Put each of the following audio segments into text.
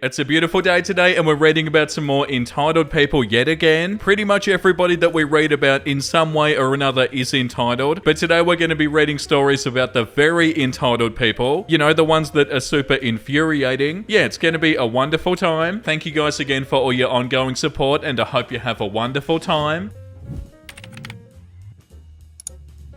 It's a beautiful day today and we're reading about some more entitled people yet again. Pretty much everybody that we read about in some way or another is entitled. But today we're going to be reading stories about the very entitled people. You know, the ones that are super infuriating. Yeah, it's going to be a wonderful time. Thank you guys again for all your ongoing support and I hope you have a wonderful time.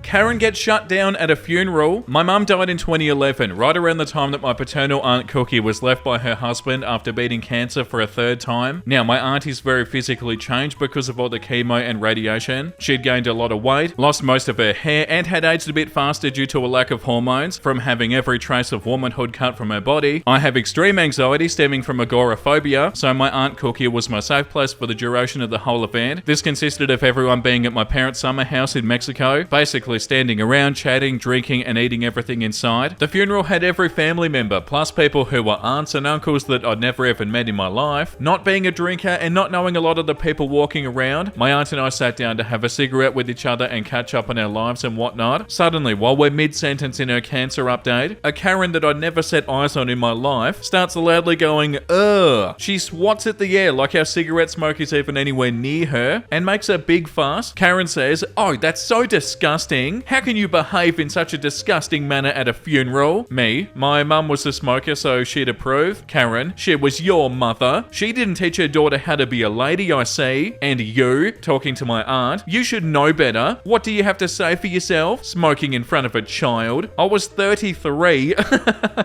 Karen gets shut down at a funeral. My mum died in 2011, right around the time that my paternal aunt Cookie was left by her husband after beating cancer for a third time. Now, my auntie's very physically changed because of all the chemo and radiation. She'd gained a lot of weight, lost most of her hair, and had aged a bit faster due to a lack of hormones from having every trace of womanhood cut from her body. I have extreme anxiety stemming from agoraphobia, so my aunt Cookie was my safe place for the duration of the whole event. This consisted of everyone being at my parents' summer house in Mexico, basically standing around, chatting, drinking, and eating everything inside. The funeral had every family member, plus people who were aunts and uncles that I'd never even met in my life. Not being a drinker and not knowing a lot of the people walking around, my aunt and I sat down to have a cigarette with each other and catch up on our lives and whatnot. Suddenly, while we're mid-sentence in her cancer update, a Karen that I'd never set eyes on in my life starts loudly going, "Ugh." She swats at the air like our cigarette smoke is even anywhere near her and makes a big fuss. Karen says, "Oh, that's so disgusting. How can you behave in such a disgusting manner at a funeral?" Me, my mum was a smoker, so she'd approve. Karen, she was your mother. She didn't teach her daughter how to be a lady, I see. And you, talking to my aunt, you should know better. What do you have to say for yourself? Smoking in front of a child. I was 33.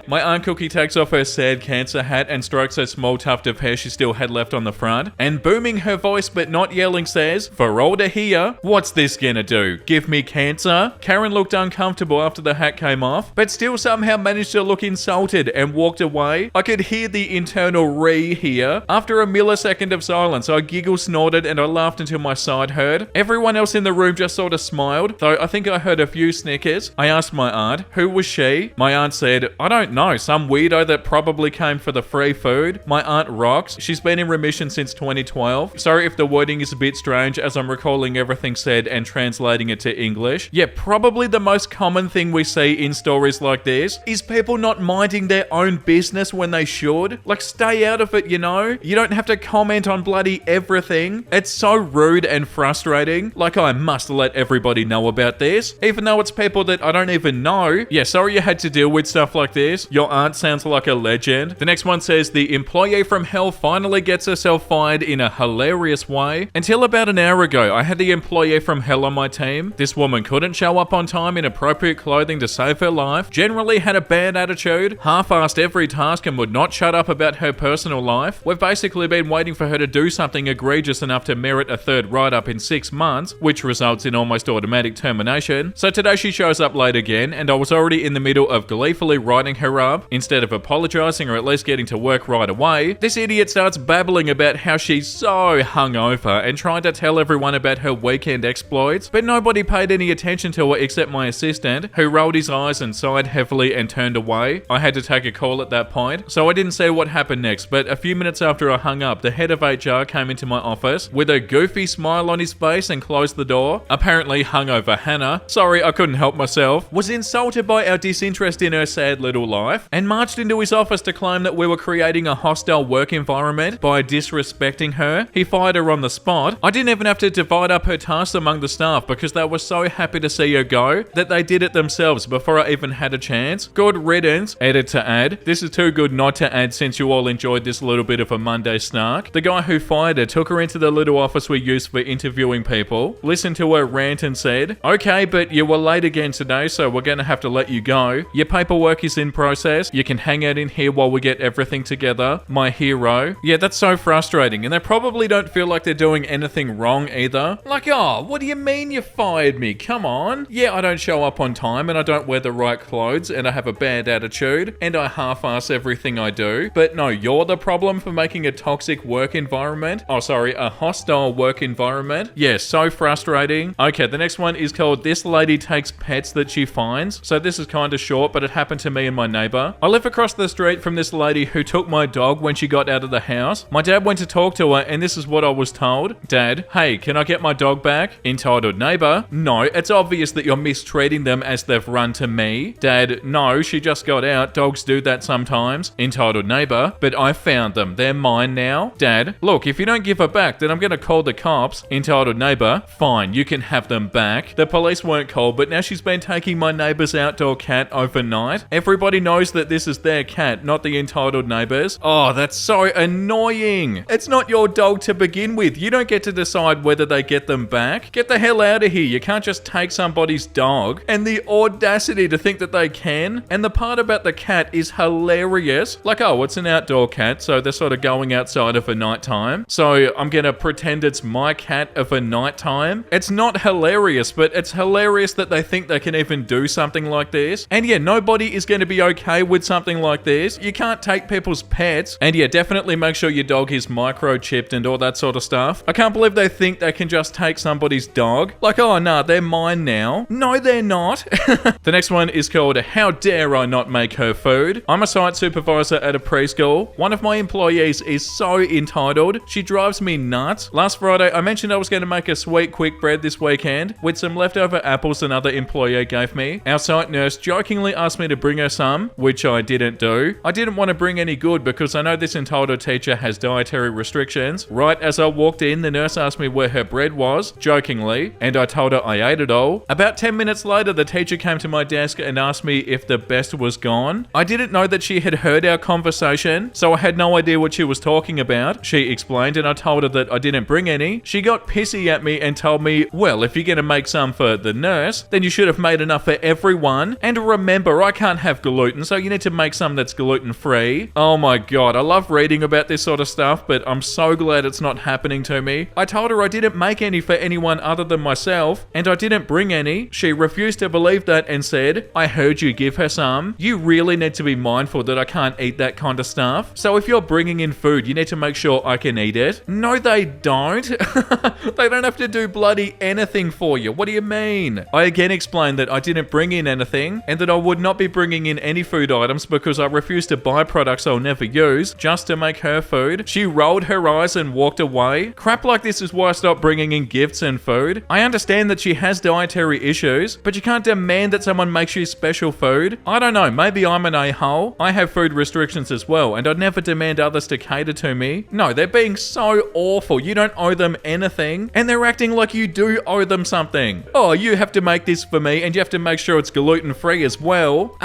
My aunt Cookie takes off her sad cancer hat and strokes her small tuft of hair she still had left on the front, and booming her voice but not yelling says, "For all to hear, what's this gonna do? Give me cancer?" Karen looked uncomfortable after the hat came off, but still somehow managed to look insulted and walked away. I could hear the internal "re" here. After a millisecond of silence, I giggle snorted and I laughed until my side hurt. Everyone else in the room just sort of smiled, though I think I heard a few snickers. I asked my aunt, who was she? My aunt said, "I don't know, some weirdo that probably came for the free food." My aunt rocks. She's been in remission since 2012. Sorry if the wording is a bit strange as I'm recalling everything said and translating it to English. Yeah, probably the most common thing we see in stories like this is people not minding their own business when they should. Like, stay out of it, you know? You don't have to comment on bloody everything. It's so rude and frustrating. Like, I must let everybody know about this, even though it's people that I don't even know. Yeah, sorry you had to deal with stuff like this. Your aunt sounds like a legend. The next one says, the employee from hell finally gets herself fired in a hilarious way. Until about an hour ago, I had the employee from hell on my team. This woman couldn't show up on time in appropriate clothing to save her life, generally had a bad attitude, half-assed every task and would not shut up about her personal life. We've basically been waiting for her to do something egregious enough to merit a third write-up in 6 months, which results in almost automatic termination. So today she shows up late again and I was already in the middle of gleefully writing her up. Instead of apologising or at least getting to work right away, this idiot starts babbling about how she's so hungover and trying to tell everyone about her weekend exploits, but nobody paid any attention to her except my assistant, who rolled his eyes and sighed heavily and turned away. I had to take a call at that point, so I didn't see what happened next, but a few minutes after I hung up, the head of HR came into my office with a goofy smile on his face and closed the door. Apparently hungover Hannah, sorry I couldn't help myself, was insulted by our disinterest in her sad little life and marched into his office to claim that we were creating a hostile work environment by disrespecting her. He fired her on the spot. I didn't even have to divide up her tasks among the staff because they were so happy to see her go that they did it themselves before I even had a chance. Good riddance. Edit to add. This is too good not to add since you all enjoyed this little bit of a Monday snark. The guy who fired her took her into the little office we use for interviewing people, listened to her rant and said, "Okay, but you were late again today, so we're gonna have to let you go. Your paperwork is in process. You can hang out in here while we get everything together." My hero. Yeah, that's so frustrating, and they probably don't feel like they're doing anything wrong either. Like, oh, what do you mean you fired me? Come on. Yeah, I don't show up on time and I don't wear the right clothes and I have a bad attitude and I half-ass everything I do. But no, you're the problem for making a toxic work environment. Oh, sorry, a hostile work environment. Yeah, so frustrating. Okay, the next one is called This Lady Takes Pets That She Finds. So this is kind of short, but it happened to me and my neighbor. I live across the street from this lady who took my dog when she got out of the house. My dad went to talk to her and this is what I was told. "Dad, hey, can I get my dog back?" Entitled neighbor, "No, it's obvious obvious that you're mistreating them as they've run to me. Dad, no, she just got out. Dogs do that sometimes. Entitled neighbor, but I found them. They're mine now. Dad, look, if you don't give her back, then I'm going to call the cops. Entitled neighbor, fine, you can have them back. The police weren't called, but now she's been taking my neighbor's outdoor cat overnight. Everybody knows that this is their cat, not the entitled neighbors. Oh, that's so annoying. It's not your dog to begin with. You don't get to decide whether they get them back. Get the hell out of here. You can't just take somebody's dog. And the audacity to think that they can. And the part about the cat is hilarious. Like, oh, it's an outdoor cat, so they're sort of going outside of a nighttime. So I'm gonna pretend it's my cat of a nighttime. It's not hilarious, but it's hilarious that they think they can even do something like this. And yeah, nobody is going to be okay with something like this. You can't take people's pets. And yeah, definitely make sure your dog is microchipped and all that sort of stuff. I can't believe they think they can just take somebody's dog. Like, oh nah, they're mine now. No, they're not. The next one is called How Dare I Not Make Her Food. I'm a site supervisor at a preschool. One of my employees is so entitled. She drives me nuts. Last Friday, I mentioned I was going to make a sweet quick bread this weekend with some leftover apples another employee gave me. Our site nurse jokingly asked me to bring her some, which I didn't do. I didn't want to bring any good because I know this entitled teacher has dietary restrictions. Right as I walked in, the nurse asked me where her bread was, jokingly, and I told her I ate it all. About 10 minutes later, the teacher came to my desk and asked me if the best was gone. I didn't know that she had heard our conversation, so I had no idea what she was talking about. She explained and I told her that I didn't bring any. She got pissy at me and told me, well, if you're going to make some for the nurse, then you should have made enough for everyone. And remember, I can't have gluten, so you need to make some that's gluten-free. Oh my god, I love reading about this sort of stuff, but I'm so glad it's not happening to me. I told her I didn't make any for anyone other than myself, and I didn't bring any. She refused to believe that and said, I heard you give her some. You really need to be mindful that I can't eat that kind of stuff. So if you're bringing in food, you need to make sure I can eat it. No, they don't. They don't have to do bloody anything for you. What do you mean? I again explained that I didn't bring in anything and that I would not be bringing in any food items because I refuse to buy products I'll never use just to make her food. She rolled her eyes and walked away. Crap like this is why I stopped bringing in gifts and food. I understand that she has dietary issues, but you can't demand that someone makes you special food. I don't know, maybe I'm an a-hole. I have food restrictions as well, and I'd never demand others to cater to me. No, they're being so awful. You don't owe them anything, and they're acting like you do owe them something. Oh, you have to make this for me, and you have to make sure it's gluten-free as well.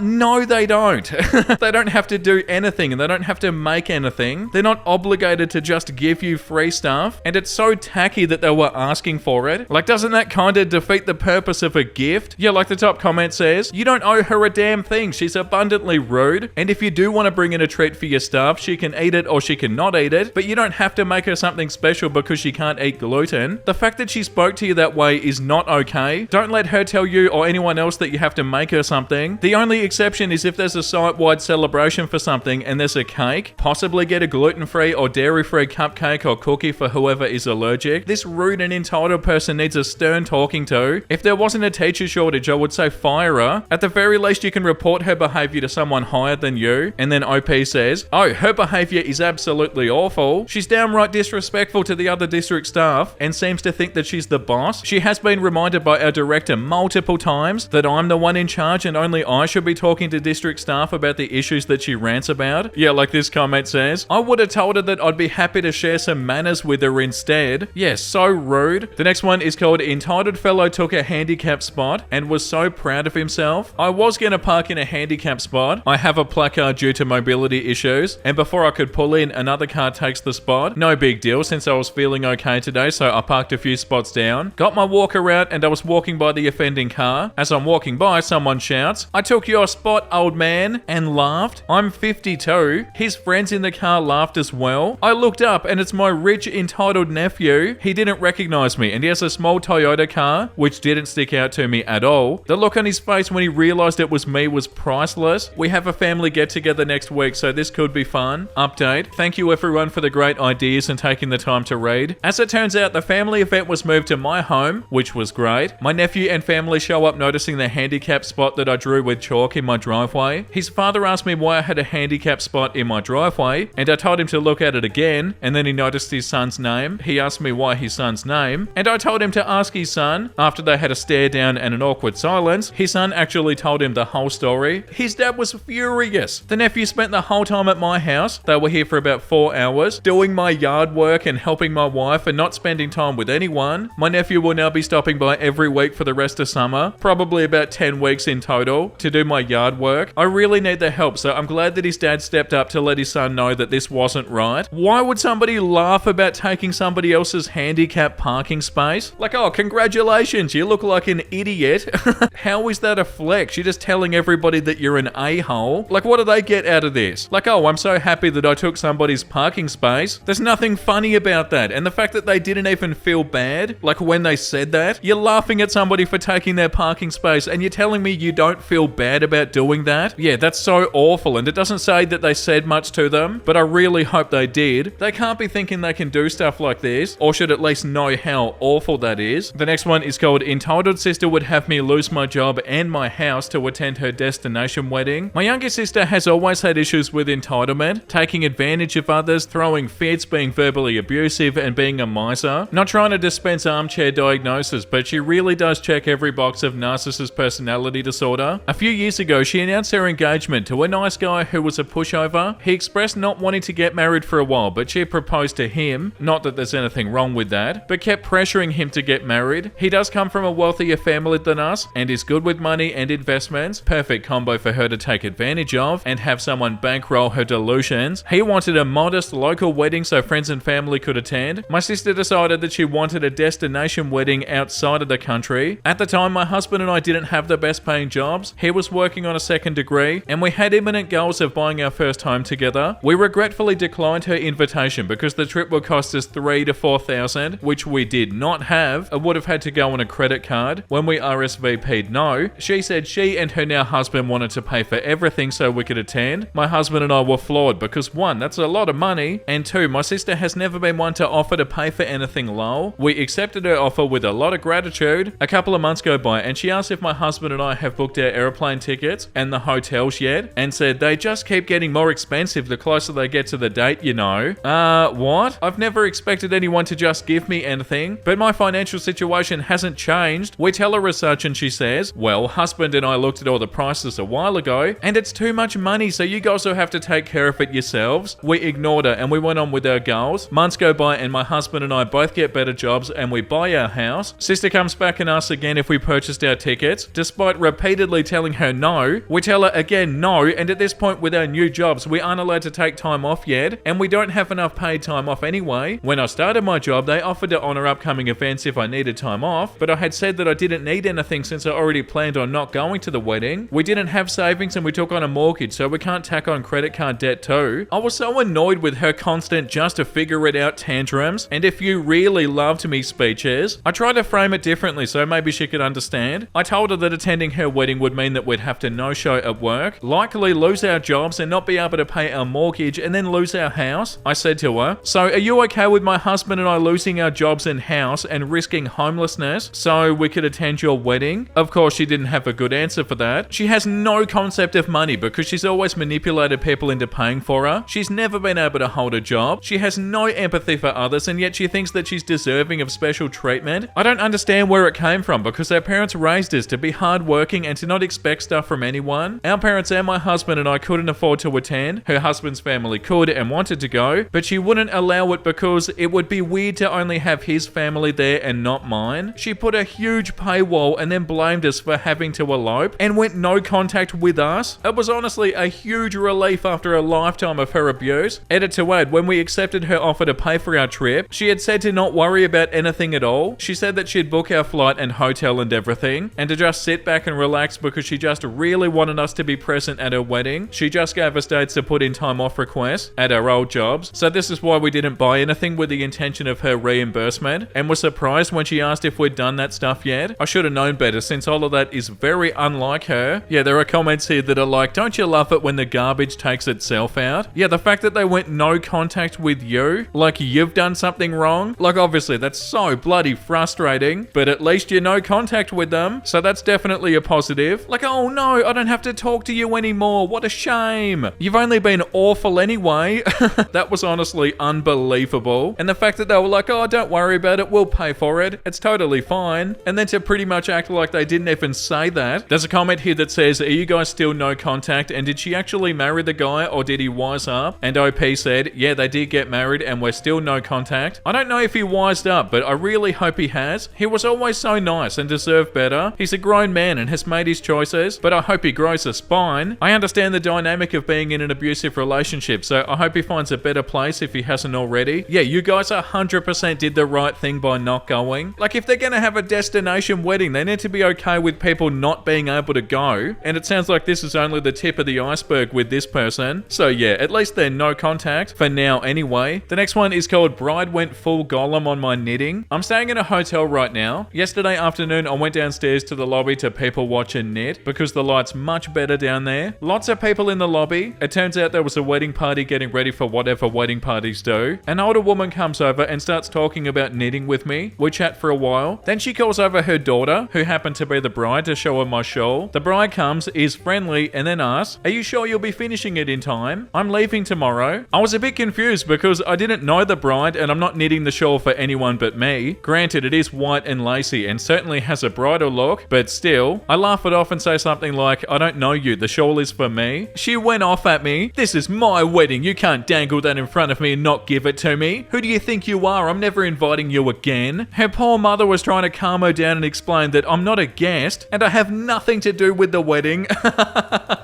No, they don't. They don't have to do anything, and they don't have to make anything. They're not obligated to just give you free stuff, and it's so tacky that they were asking for it. Like, doesn't that kind of defeat the purpose of a gift? Yeah, like the top comment says, you don't owe her a damn thing. She's abundantly rude, and if you do want to bring in a treat for your staff, she can eat it or she can not eat it, but you don't have to make her something special because she can't eat gluten. The fact that she spoke to you that way is not okay. Don't let her tell you or anyone else that you have to make her something. The only exception is if there's a site-wide celebration for something and there's a cake, possibly get a gluten-free or dairy-free cupcake or cookie for whoever is allergic. This rude and entitled person needs a stern talking to. If there wasn't a teacher shortage, I would say fire her. At the very least, you can report her behavior to someone higher than you. And then OP says, oh, her behavior is absolutely awful. She's downright disrespectful to the other district staff and seems to think that she's the boss. She has been reminded by our director multiple times that I'm the one in charge and only I should be talking to district staff about the issues that she rants about. Yeah, like this comment says, I would have told her that I'd be happy to share some manners with her instead. Yeah, so rude. The next one is called Entitled Fellow Took a Handicap Spot and was so proud of himself. I was going to park in a handicap spot. I have a placard due to mobility issues, and before I could pull in, another car takes the spot. No big deal since I was feeling okay today, so I parked a few spots down. Got my walker out and I was walking by the offending car. As I'm walking by, someone shouts, I took your spot, old man, and laughed. I'm 52. His friends in the car laughed as well. I looked up and it's my rich, entitled nephew. He didn't recognize me and he has a small Toyota car, which didn't stick out to me at all. The look on his face when he realized it was me was priceless. We have a family get together next week, so this could be fun. Update. Thank you everyone for the great ideas and taking the time to read. As it turns out, the family event was moved to my home, which was great. My nephew and family show up noticing the handicap spot that I drew with chalk in my driveway. His father asked me why I had a handicap spot in my driveway, and I told him to look at it again, and then he noticed his son's name. He asked me why his son's name, and I told him to ask his son. After After they had a stare down and an awkward silence, his son actually told him the whole story. His dad was furious. The nephew spent the whole time at my house. They were here for about 4 hours, doing my yard work and helping my wife and not spending time with anyone. My nephew will now be stopping by every week for the rest of summer, probably about 10 weeks in total, to do my yard work. I really need the help, so I'm glad that his dad stepped up to let his son know that this wasn't right. Why would somebody laugh about taking somebody else's handicap parking space? Like, oh, congratulations, you look like an idiot. How is that a flex? You're just telling everybody that you're an a-hole. Like, what do they get out of this? Like, oh, I'm so happy that I took somebody's parking space. There's nothing funny about that. And the fact that they didn't even feel bad, like when they said that, you're laughing at somebody for taking their parking space and you're telling me you don't feel bad about doing that? Yeah, that's so awful. And it doesn't say that they said much to them, but I really hope they did. They can't be thinking they can do stuff like this, or should at least know how awful that is. The next one is called Entitled Sister Would Have Me Lose My Job and My House to Attend Her Destination Wedding. My younger sister has always had issues with entitlement, taking advantage of others, throwing fits, being verbally abusive, and being a miser. Not trying to dispense armchair diagnosis, but she really does check every box of narcissist personality disorder. A few years ago, she announced her engagement to a nice guy who was a pushover. He expressed not wanting to get married for a while, but she proposed to him. Not that there's anything wrong with that, but kept pressuring him to get married. He does come from a wealthier family than us and is good with money and investments. Perfect combo for her to take advantage of and have someone bankroll her delusions. He wanted a modest local wedding so friends and family could attend. My sister decided that she wanted a destination wedding outside of the country. At the time, my husband and I didn't have the best paying jobs. He was working on a second degree and we had imminent goals of buying our first home together. We regretfully declined her invitation because the trip would cost us $3,000 to $4,000, which we did not have. It would have had to go on a credit card. When we RSVP'd no, she said she and her now husband wanted to pay for everything so we could attend. My husband and I were floored because 1, that's a lot of money, and 2, my sister has never been one to offer to pay for anything low. We accepted her offer with a lot of gratitude. A couple of months go by and she asked if my husband and I have booked our airplane tickets and the hotels yet, and said they just keep getting more expensive the closer they get to the date, you know. What? I've never expected anyone to just give me anything, but my financial situation hasn't changed. We tell her as such and she says, well, husband and I looked at all the prices a while ago and it's too much money, so you guys will have to take care of it yourselves. We ignored her and we went on with our goals. Months go by and my husband and I both get better jobs and we buy our house. Sister comes back and asks again if we purchased our tickets. Despite repeatedly telling her no, we tell her again no, and at this point with our new jobs, we aren't allowed to take time off yet, and we don't have enough paid time off anyway. When I started my job, they offered to honor upcoming events if I needed time off, but I had said that I didn't need anything since I already planned on not going to the wedding. We didn't have savings and we took on a mortgage, so we can't tack on credit card debt too. I was so annoyed with her constant just to figure it out tantrums, and if you really loved me speeches. I tried to frame it differently so maybe she could understand. I told her that attending her wedding would mean that we'd have to no-show at work, likely lose our jobs and not be able to pay our mortgage and then lose our house. I said to her, so are you okay with my husband and I losing our jobs and house and risking homelessness so we could attend your wedding? Of course, she didn't have a good answer for that. She has no concept of money because she's always manipulated people into paying for her. She's never been able to hold a job. She has no empathy for others and yet she thinks that she's deserving of special treatment. I don't understand where it came from because our parents raised us to be hardworking and to not expect stuff from anyone. Our parents and my husband and I couldn't afford to attend. Her husband's family could and wanted to go, but she wouldn't allow it because it would be weird to only have his family there and not mine. She put a huge paywall and then blamed us for having to elope and went no contact with us. It was honestly a huge relief after a lifetime of her abuse. Edit to add, when we accepted her offer to pay for our trip, she had said to not worry about anything at all. She said that she'd book our flight and hotel and everything, and to just sit back and relax because she just really wanted us to be present at her wedding. She just gave us dates to put in time off requests at our old jobs. So this is why we didn't buy anything with the intention of her reimbursement, and was surprised when she asked if we'd done that stuff yet. I should have known better since all of that is very unlike her. Yeah, there are comments here that are like, don't you love it when the garbage takes itself out? Yeah, the fact that they went no contact with you, like you've done something wrong. Like obviously that's so bloody frustrating, but at least you're no contact with them. So that's definitely a positive. Like, oh no, I don't have to talk to you anymore. What a shame. You've only been awful anyway. That was honestly unbelievable. And the fact that they were like, oh, don't worry about it, we'll pay for it. It's totally fine, and then to pretty much act like they didn't even say that. There's a comment here that says, are you guys still no contact, and did she actually marry the guy or did he wise up? And OP said, yeah, they did get married and we're still no contact. I don't know if he wised up, but I really hope he has. He was always so nice and deserved better. He's a grown man and has made his choices, but I hope he grows a spine. I understand the dynamic of being in an abusive relationship, so I hope he finds a better place if he hasn't already. Yeah, you guys 100% did the right thing by not going. Like, if they're gonna have a destination wedding, they need to be okay with people not being able to go, and it sounds like this is only the tip of the iceberg with this person. So yeah, at least they're no contact, for now anyway. The next one is called Bride Went Full Gollum on My Knitting. I'm staying in a hotel right now. Yesterday afternoon, I went downstairs to the lobby to people watch and knit, because the light's much better down there. Lots of people in the lobby. It turns out there was a wedding party getting ready for whatever wedding parties do. An older woman comes over and starts talking about knitting with me. We chat for a while. Then she calls over her daughter, who happened to be the bride, to show her my shawl. The bride comes, is friendly, and then asks, are you sure you'll be finishing it in time? I'm leaving tomorrow. I was a bit confused because I didn't know the bride and I'm not knitting the shawl for anyone but me. Granted, it is white and lacy and certainly has a bridal look, but still, I laugh it off and say something like, I don't know you, the shawl is for me. She went off at me. This is my wedding. You can't dangle that in front of me and not give it to me. Who do you think you are? I'm never inviting you again. Her poor mother was trying to calm her down and explain that I'm not a guest and I have nothing to do with the wedding.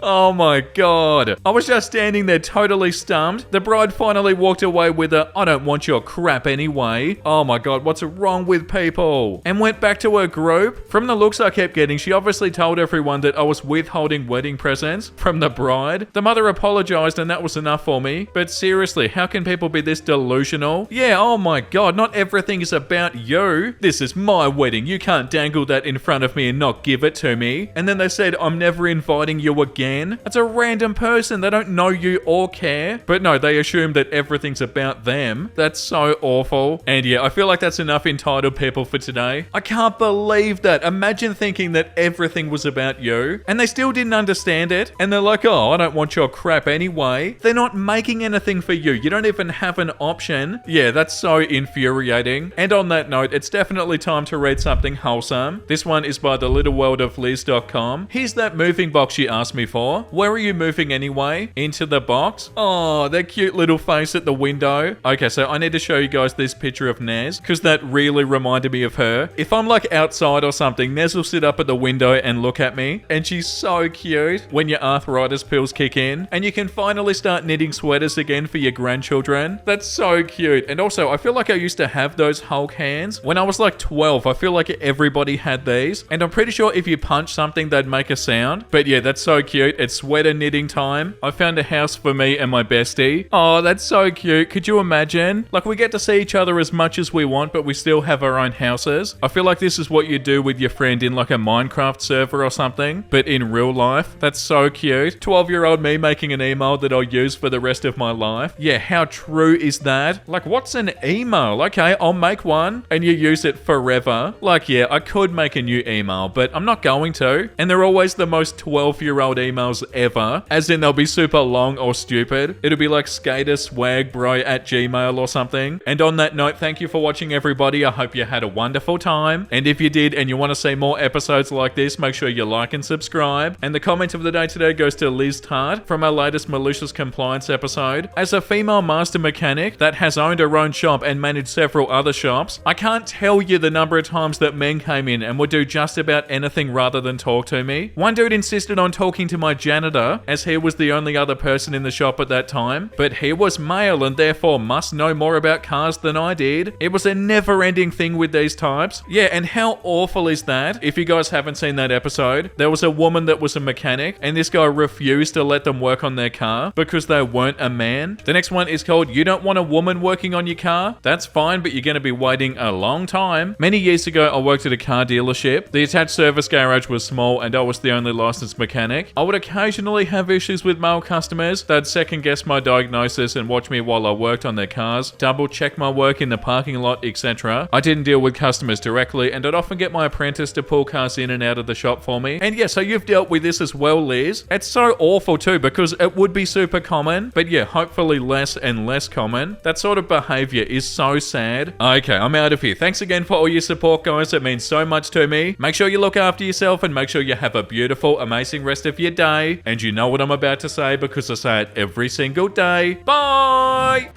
Oh my god. I was just standing there totally stumped. The bride finally walked away with a, I don't want your crap anyway. Oh my god, what's wrong with people? And went back to her group. From the looks I kept getting, she obviously told everyone that I was withholding wedding presents from the bride. The mother apologized and that was enough for me. But seriously, how can people be this delusional? Yeah, oh my god, not everything is about you. This is my wedding. You can't dangle that in front of me and not give it to me. And then they said, I'm never inviting you again. It's a random person. They don't know you or care. But no, they assume that everything's about them. That's so awful. And yeah, I feel like that's enough entitled people for today. I can't believe that. Imagine thinking that everything was about you and they still didn't understand it. And they're like, oh, I don't want your crap anyway. They're not making anything for you. You don't even have an option. Yeah, that's so infuriating. And on that note, it's definitely time to read something wholesome. This one is by thelittleworldofliz.com. Here's that moving box you asked me for. Where are you moving anyway? Into the box? Oh, that cute little face at the window. Okay, so I need to show you guys this picture of Nez, because that really reminded me of her. If I'm like outside or something, Nez will sit up at the window and look at me, and she's so cute. When your arthritis pills kick in, and you can finally start knitting sweaters again for your grandchildren. That's so cute. And also, I feel like I used to have those Hulk hands. When I was like 12, I feel like everybody had these, and I'm pretty sure if you punch something, they'd make a sound. But yeah, that's so cute. It's sweater knitting time. I found a house for me and my bestie. Oh, that's so cute. Could you imagine? Like, we get to see each other as much as we want, but we still have our own houses. I feel like this is what you do with your friend in like a Minecraft server or something, but in real life. That's so cute. 12-year-old me making an email that I'll use for the rest of my life. Yeah, how true is that? Like, what's an email? Okay, I'll make one and you use it forever. Like, yeah, I could make a new email, but I'm not going to. And they're always the most 12-year-old emails ever, as in they'll be super long or stupid. It'll be like skaterswagbro@gmail or something. And on that note, thank you for watching, everybody. I hope you had a wonderful time. And if you did and you want to see more episodes like this, make sure you like and subscribe. And the comment of the day today goes to Liz Tart from our latest malicious compliance episode. As a female master mechanic that has owned her own shop and managed several other shops, I can't tell you the number of times that men came in and would do just about anything rather than talk to me. One dude insisted on talking to my janitor, as he was the only other person in the shop at that time, but he was male and therefore must know more about cars than I did. It was a never-ending thing with these types. Yeah, and how awful is that? If you guys haven't seen that episode, there was a woman that was a mechanic, and this guy refused to let them work on their car because they weren't a man. The next one is called You Don't Want a Woman Working on Your Car? That's fine, but you're going to be waiting a long time. Many years ago, I worked at a car dealership. The attached service garage was small and I was the only licensed mechanic. I would occasionally have issues with male customers. They'd second guess my diagnosis and watch me while I worked on their cars, double check my work in the parking lot, etc. I didn't deal with customers directly, and I'd often get my apprentice to pull cars in and out of the shop for me. And yeah, so you've dealt with this as well, Liz. It's so awful too, because it would be super common, but yeah, hopefully less and less common. That sort of behavior is so sad. Okay, I'm out of here. Thanks again for all your support. support, guys. It means so much to me. Make sure you look after yourself and make sure you have a beautiful, amazing rest of your day. And you know what I'm about to say because I say it every single day. Bye!